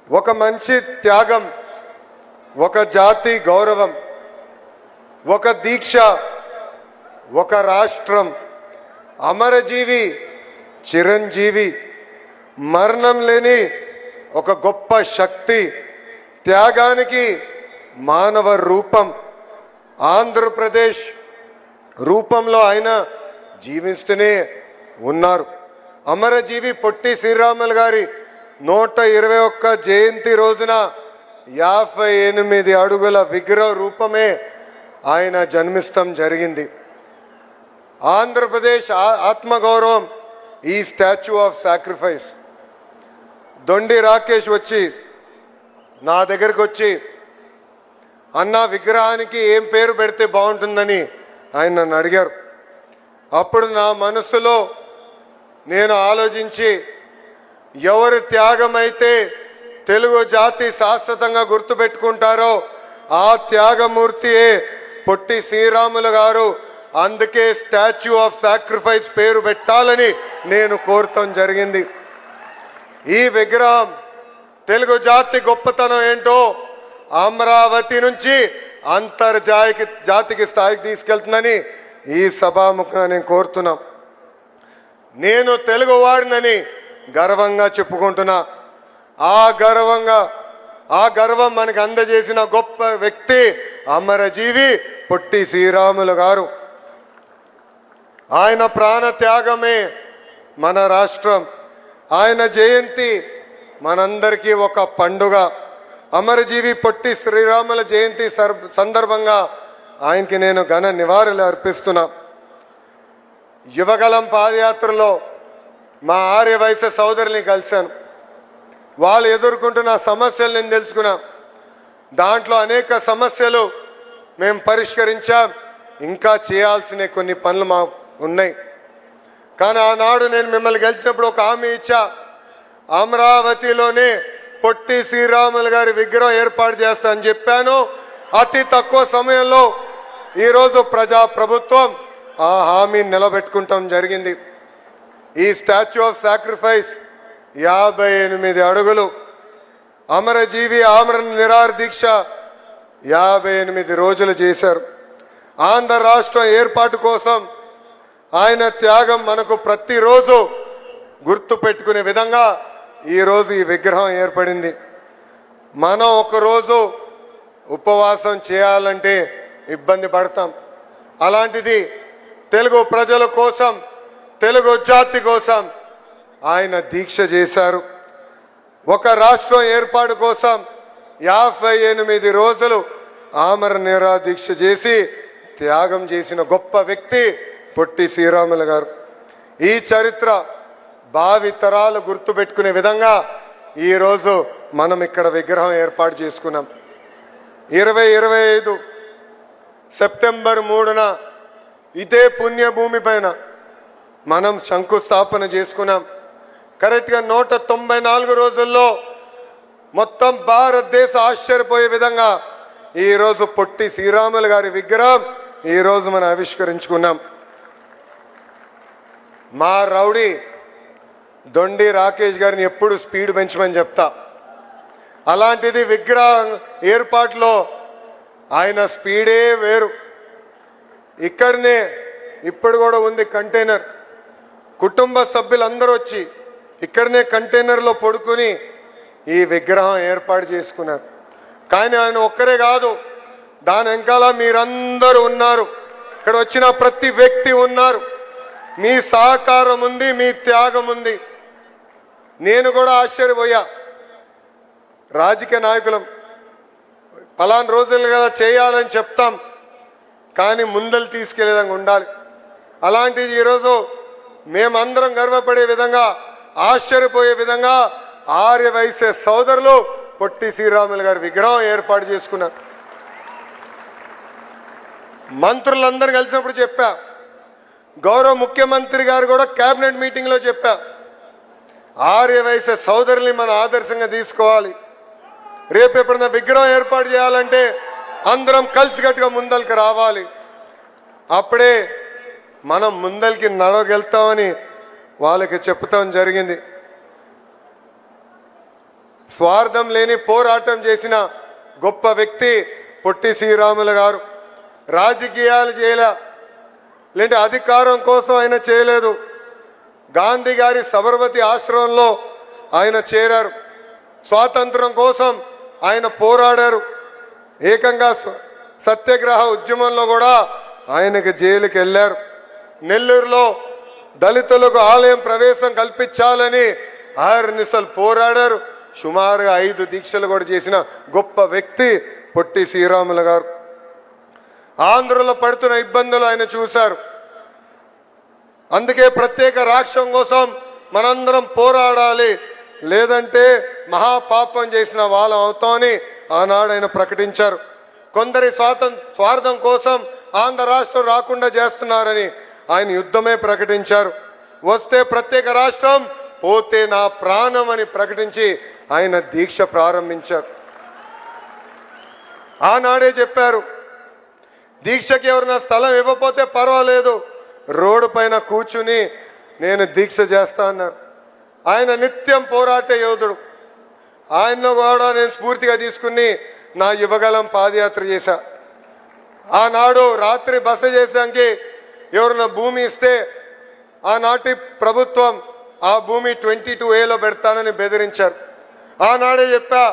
ఒక మనిషి త్యాగం, ఒక జాతి గౌరవం, ఒక దీక్ష, ఒక రాష్ట్రం, అమరజీవి, చిరంజీవి, మరణం లేని ఒక గొప్ప శక్తి, త్యాగానికి మానవ రూపం, ఆంధ్రప్రదేశ్ రూపంలో ఆయన జీవిస్తూనే ఉన్నారు. అమరజీవి పొట్టి శ్రీరాములు గారి 121 జయంతి రోజున 58 అడుగుల విగ్రహ రూపమే ఆయన జన్మిస్తం జరిగింది. ఆంధ్రప్రదేశ్ ఆత్మగౌరవం ఈ స్టాచ్యూ ఆఫ్ సాక్రిఫైస్. దొండి రాకేష్ వచ్చి నా దగ్గరికి వచ్చి, అన్న విగ్రహానికి ఏం పేరు పెడితే బాగుంటుందని ఆయన నన్ను అడిగారు. అప్పుడు నా మనసులో నేను ఆలోచించి, ఎవరి త్యాగమైతే తెలుగు జాతి శాశ్వతంగా గుర్తుపెట్టుకుంటారో ఆ త్యాగమూర్తియే పొట్టి శ్రీరాములు గారు, అందుకే స్టాచ్యూ ఆఫ్ సాక్రిఫైస్ పేరు పెట్టాలని నేను కోరటం జరిగింది. ఈ విగ్రహం తెలుగు జాతి గొప్పతనం ఏంటో అమరావతి నుంచి జాతికి స్థాయికి తీసుకెళ్తుందని ఈ సభాముఖంగా నేను కోరుతున్నా. నేను తెలుగు వాడినని గర్వంగా చెప్పుకుంటున్నా. ఆ గర్వం మనకు అందజేసిన గొప్ప వ్యక్తి అమరజీవి పొట్టి శ్రీరాములు గారు. ఆయన ప్రాణ త్యాగమే మన రాష్ట్రం. ఆయన జయంతి మనందరికీ ఒక పండుగ. అమరజీవి పొట్టి శ్రీరాముల జయంతి సందర్భంగా ఆయనకి నేను ఘన నివాళులు అర్పిస్తున్నా. యువగలం పాదయాత్రలో మా ఆర్యవైశ్య సోదరుల్ని కలిశాను. వాళ్ళు ఎదుర్కొంటున్న సమస్యలు నేను తెలుసుకున్నా. దాంట్లో అనేక సమస్యలు మేము పరిష్కరించాం. ఇంకా చేయాల్సిన కొన్ని పనులు మా ఉన్నాయి. కానీ ఆనాడు నేను మిమ్మల్ని కలిసినప్పుడు ఒక హామీ ఇచ్చా, అమరావతిలోనే పొట్టి శ్రీరాములు గారి విగ్రహం ఏర్పాటు చేస్తా అని చెప్పాను. అతి తక్కువ సమయంలో ఈరోజు ప్రభుత్వం ఆ హామీని నిలబెట్టుకుంటాం జరిగింది. ఈ స్టాచ్యూ ఆఫ్ సాక్రిఫైస్ 58 అడుగులు, అమరజీవి ఆమరణ నిరాహార దీక్ష 58 రోజులు చేశారు. ఆంధ్ర రాష్ట్రం ఏర్పాటు కోసం ఆయన త్యాగం మనకు ప్రతిరోజు గుర్తు పెట్టుకునే విధంగా ఈరోజు ఈ విగ్రహం ఏర్పడింది. మనం ఒకరోజు ఉపవాసం చేయాలంటే ఇబ్బంది పడతాం. అలాంటిది తెలుగు ప్రజల కోసం, తెలుగు జాతి కోసం ఆయన దీక్ష చేశారు. ఒక రాష్ట్రం ఏర్పాటు కోసం 58 రోజులు ఆమరణ నిరాహార దీక్ష చేసి త్యాగం చేసిన గొప్ప వ్యక్తి పొట్టి శ్రీరాములు గారు. ఈ చరిత్ర భావి తరాలు గుర్తుపెట్టుకునే విధంగా ఈరోజు మనం ఇక్కడ విగ్రహం ఏర్పాటు చేసుకున్నాం. 2025 సెప్టెంబర్ 3న ఇదే పుణ్యభూమి పైన మనం శంకుస్థాపన చేసుకున్నాం. కరెక్ట్గా 194 రోజుల్లో మొత్తం భారతదేశ ఆశ్చర్యపోయే విధంగా ఈరోజు పొట్టి శ్రీరాములు గారి విగ్రహం ఈరోజు మనం ఆవిష్కరించుకున్నాం. మా రౌడీ దొండి రాకేష్ గారిని ఎప్పుడు స్పీడ్ పెంచమని చెప్తా. అలాంటిది విగ్రహం ఏర్పాటులో ఆయన స్పీడే వేరు. ఇక్కడనే ఇప్పుడు కూడా ఉంది కంటైనర్. కుటుంబ సభ్యులందరూ వచ్చి ఇక్కడనే కంటైనర్లో పడుకుని ఈ విగ్రహం ఏర్పాటు చేసుకున్నారు. కానీ ఆయన ఒక్కరే కాదు, దాని వెనకాల మీరందరూ ఉన్నారు. ఇక్కడ వచ్చిన ప్రతి వ్యక్తి ఉన్నారు. మీ సహకారం ఉంది, మీ త్యాగం ఉంది. నేను కూడా ఆశ్చర్యపోయా. రాజకీయ నాయకులం పలానా రోజులు కదా చేయాలని చెప్తాం, కానీ ముందలు తీసుకెళ్లే విధంగా ఉండాలి. అలాంటిది ఈరోజు మేమందరం గర్వపడే విధంగా, ఆశ్చర్యపోయే విధంగా ఆర్యవైశ్య సోదరులు పొట్టి శ్రీరాములు గారి విగ్రహం ఏర్పాటు చేసుకున్నారు. మంత్రులందరూ కలిసినప్పుడు చెప్పా, గౌరవ ముఖ్యమంత్రి గారు కూడా కేబినెట్ మీటింగ్లో చెప్పా, ఆర్యవైశ్య సోదరుల్ని మనం ఆదర్శంగా తీసుకోవాలి. రేపు ఎప్పుడైనా విగ్రహం ఏర్పాటు చేయాలంటే అందరం కలిసికట్టుగా ముందరికి రావాలి. అప్పుడే మనం ముందరికి నడవగలుగుతామని వాళ్ళకి చెప్తాం జరిగింది. స్వార్థం లేని పోరాటం చేసిన గొప్ప వ్యక్తి పొట్టి శ్రీరాములు గారు. రాజకీయాలు చేయలే, లేదంటే అధికారం కోసం ఆయన చేయలేదు. గాంధీ గారి సబర్మతి ఆశ్రమంలో ఆయన చేరారు. స్వాతంత్రం కోసం ఆయన పోరాడారు. ఏకంగా సత్యాగ్రహ ఉద్యమంలో కూడా ఆయనకి జైలుకి వెళ్ళారు. నెల్లూరులో దళితులకు ఆలయం ప్రవేశం కల్పించాలని ఆర్నిసలు పోరాడారు. సుమారుగా 5 దీక్షలు కూడా చేసిన గొప్ప వ్యక్తి పొట్టి శ్రీరాములు గారు. ఆంధ్రలో పడుతున్న ఇబ్బందులు ఆయన చూశారు. అందుకే ప్రత్యేక రాష్ట్రం కోసం మనందరం పోరాడాలి, లేదంటే మహాపాపం చేసిన వాళ్ళం అవుతామని ఆనాడు ఆయన ప్రకటించారు. కొందరి స్వార్థం కోసం ఆంధ్ర రాష్ట్రం రాకుండా చేస్తున్నారని ఆయన యుద్ధమే ప్రకటించారు. వస్తే ప్రత్యేక రాష్ట్రం, పోతే నా ప్రాణం అని ప్రకటించి ఆయన దీక్ష ప్రారంభించారు. ఆనాడే చెప్పారు, దీక్షకి ఎవరైనా స్థలం ఇవ్వకపోతే పర్వాలేదు, రోడ్డు పైన కూర్చుని నేను దీక్ష చేస్తా అన్నారు. ఆయన నిత్యం పోరాట యోధుడు. ఆయన్ను కూడా నేను స్ఫూర్తిగా తీసుకుని నా యువగలం పాదయాత్ర చేశా. ఆనాడు రాత్రి బస చేసానికి ఎవరైనా భూమి ఇస్తే ఆనాటి ప్రభుత్వం ఆ భూమి 22A పెడతానని బెదిరించారు. ఆనాడే చెప్పా,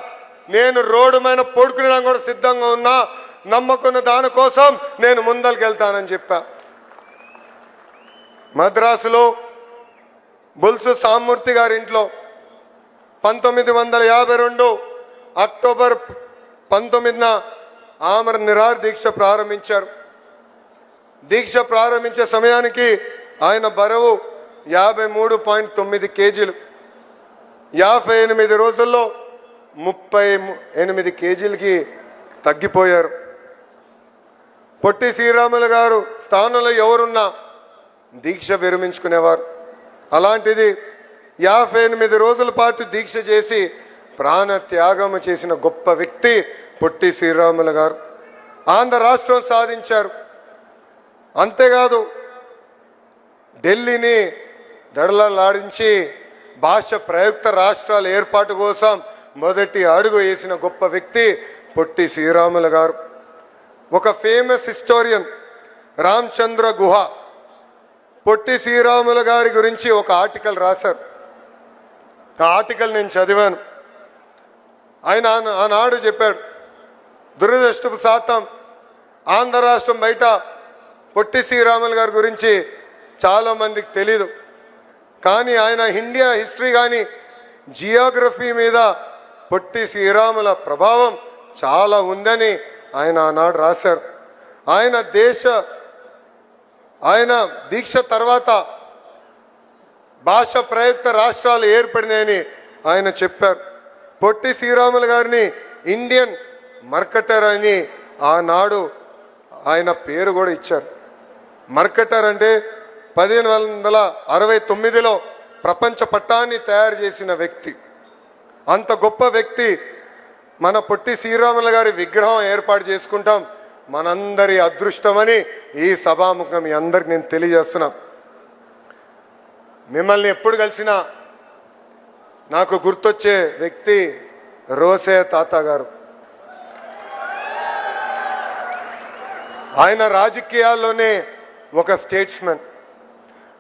నేను రోడ్డు మీద పడుకునేదా కూడా సిద్ధంగా ఉన్నా, నమ్మకున్న దానికోసం నేను ముందరికి వెళ్తానని చెప్పా. మద్రాసులో బుల్సు సామూర్తి గారి ఇంట్లో 1952 అక్టోబర్ 19న ఆమర నిరాహార దీక్ష ప్రారంభించారు. దీక్ష ప్రారంభించే సమయానికి ఆయన బరువు 53.9 కేజీలు. 58 రోజుల్లో 38 కేజీలకి తగ్గిపోయారు. పొట్టి శ్రీరాములు గారు స్థానంలో ఎవరున్నా దీక్ష విరమించుకునేవారు. అలాంటిది 58 రోజుల పాటు దీక్ష చేసి ప్రాణ త్యాగం చేసిన గొప్ప వ్యక్తి పొట్టి శ్రీరాములు గారు. ఆంధ్ర రాష్ట్రం సాధించారు. అంతేకాదు ఢిల్లీని దడలాడించి భాష ప్రయుక్త రాష్ట్రాల ఏర్పాటు కోసం మొదటి అడుగు వేసిన గొప్ప వ్యక్తి పొట్టి శ్రీరాములు గారు. ఒక ఫేమస్ హిస్టోరియన్ రామచంద్ర గుహ పొట్టి శ్రీరాములు గారి గురించి ఒక ఆర్టికల్ రాశారు. ఆ ఆర్టికల్ నేను చదివాను. ఆయన ఆనాడు చెప్పాడు, దురదృష్టపు శాతం ఆంధ్ర రాష్ట్రం బయట పొట్టి శ్రీరాములు గారి గురించి చాలా మందికి తెలీదు. కానీ ఆయన ఇండియా హిస్టరీ కానీ జియోగ్రఫీ మీద పొట్టి శ్రీరాముల ప్రభావం చాలా ఉందని ఆయన ఆనాడు రాశారు. ఆయన దీక్ష తర్వాత భాష ప్రయుక్త రాష్ట్రాలు ఏర్పడినాయని ఆయన చెప్పారు. పొట్టి శ్రీరాములు గారిని ఇండియన్ మర్కటర్ అని ఆనాడు ఆయన పేరు కూడా ఇచ్చారు. మర్కటర్ అంటే 1569లో ప్రపంచ పట్టాన్ని తయారు చేసిన వ్యక్తి. అంత గొప్ప వ్యక్తి. మన పొట్టి శ్రీరాములు గారి విగ్రహం ఏర్పాటు చేసుకుంటాం, మనందరి అదృష్టమని ఈ సభాముఖం మీ అందరికి నేను తెలియజేస్తున్నా. మిమ్మల్ని ఎప్పుడు కలిసినా నాకు గుర్తొచ్చే వ్యక్తి రోసే తాత గారు. ఆయన రాజకీయాల్లోనే ఒక స్టేట్స్మెన్.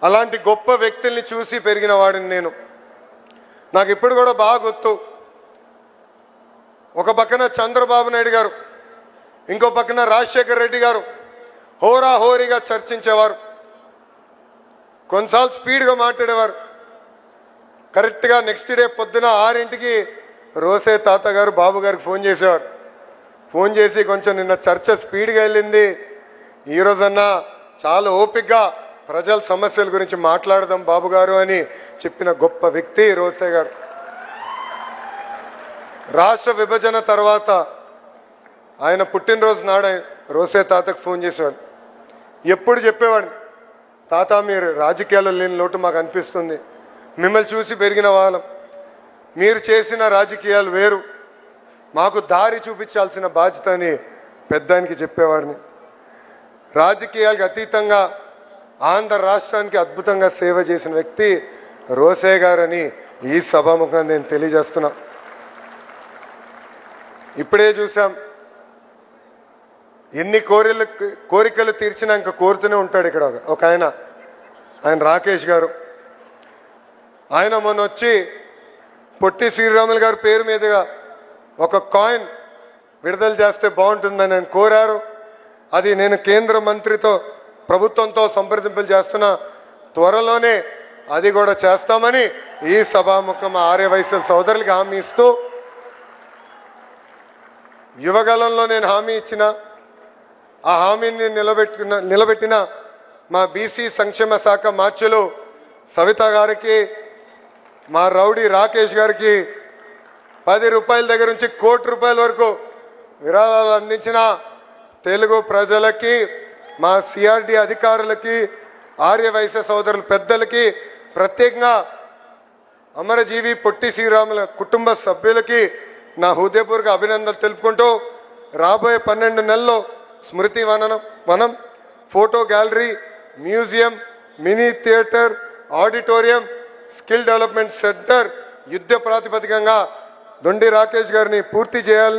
అలాంటి గొప్ప వ్యక్తుల్ని చూసి పెరిగిన వాడిని నేను. నాకు ఇప్పుడు కూడా బాగా గుర్తు, ఒక పక్కన చంద్రబాబు నాయుడు గారు, ఇంకో పక్కన రాజశేఖర్ రెడ్డి గారు హోరాహోరీగా చర్చించేవారు. కొన్నిసార్లు స్పీడ్గా మాట్లాడేవారు. కరెక్ట్గా నెక్స్ట్ డే పొద్దున 6ంటికి రోసే తాత గారు బాబు గారికి ఫోన్ చేసేవారు. ఫోన్ చేసి, కొంచెం నిన్న చర్చ స్పీడ్గా వెళ్ళింది, ఈరోజన్నా చాలా ఓపికగా ప్రజల సమస్యల గురించి మాట్లాడదాం బాబు గారు అని చెప్పిన గొప్ప వ్యక్తి రోసే గారు. రాష్ట్ర విభజన తర్వాత ఆయన పుట్టినరోజు నాడు రోసే తాతకు ఫోన్ చేసేవాడు. ఎప్పుడు చెప్పేవాడు, తాత మీరు రాజకీయాల్లో లేని లోటు మాకు అనిపిస్తుంది, మిమ్మల్ని చూసి పెరిగిన వాళ్ళం, మీరు చేసిన రాజకీయాలు వేరు, మాకు దారి చూపించాల్సిన బాధ్యత అని పెద్దానికి చెప్పేవాడిని. రాజకీయాలకు అతీతంగా ఆంధ్ర రాష్ట్రానికి అద్భుతంగా సేవ చేసిన వ్యక్తి రోసే గారని ఈ సభాముఖంగా నేను తెలియజేస్తున్నా. ఇప్పుడే చూసాం ఎన్ని కోరికలు తీర్చినా ఇంకా కోరుతూనే ఉంటాడు ఇక్కడ ఒక ఆయన రాకేష్ గారు. ఆయన మొన్న వచ్చి పొట్టి శ్రీరాములు గారి పేరు మీదుగా ఒక కాయిన్ విడుదల చేస్తే బాగుంటుందని ఆయన కోరారు. అది నేను కేంద్ర మంత్రితో ప్రభుత్వంతో సంప్రదింపులు చేస్తున్నా, త్వరలోనే అది కూడా చేస్తామని ఈ సభాముఖం ఆర్యవైశ్య సోదరులకి హామీ ఇస్తూ, యువగలంలో నేను హామీ ఇచ్చిన ఆ హామీని నిలబెట్టిన మా బీసీ సంక్షేమ శాఖ మార్చులు సవిత గారికి, మా రౌడీ రాకేష్ గారికి 10 రూపాయల దగ్గర నుంచి ₹1 కోటి వరకు విరాళాలు అందించిన తెలుగు ప్రజలకి, మా సిఆర్డి అధికారులకి, ఆర్యవైశ్య సోదరుల పెద్దలకి, ప్రత్యేకంగా అమరజీవి పొట్టి శ్రీరాముల కుటుంబ సభ్యులకి నా హృదయపూర్వక అభినందనలు తెలుపుకుంటూ, రాబోయే 12 నెలల్లో స్మృతి వనం, photo gallery, museum, mini theatre, auditorium, skill development centre యుద్ధ ప్రాతిపదికంగా దొండి రాకేష్ గారిని పూర్తి చేయాలని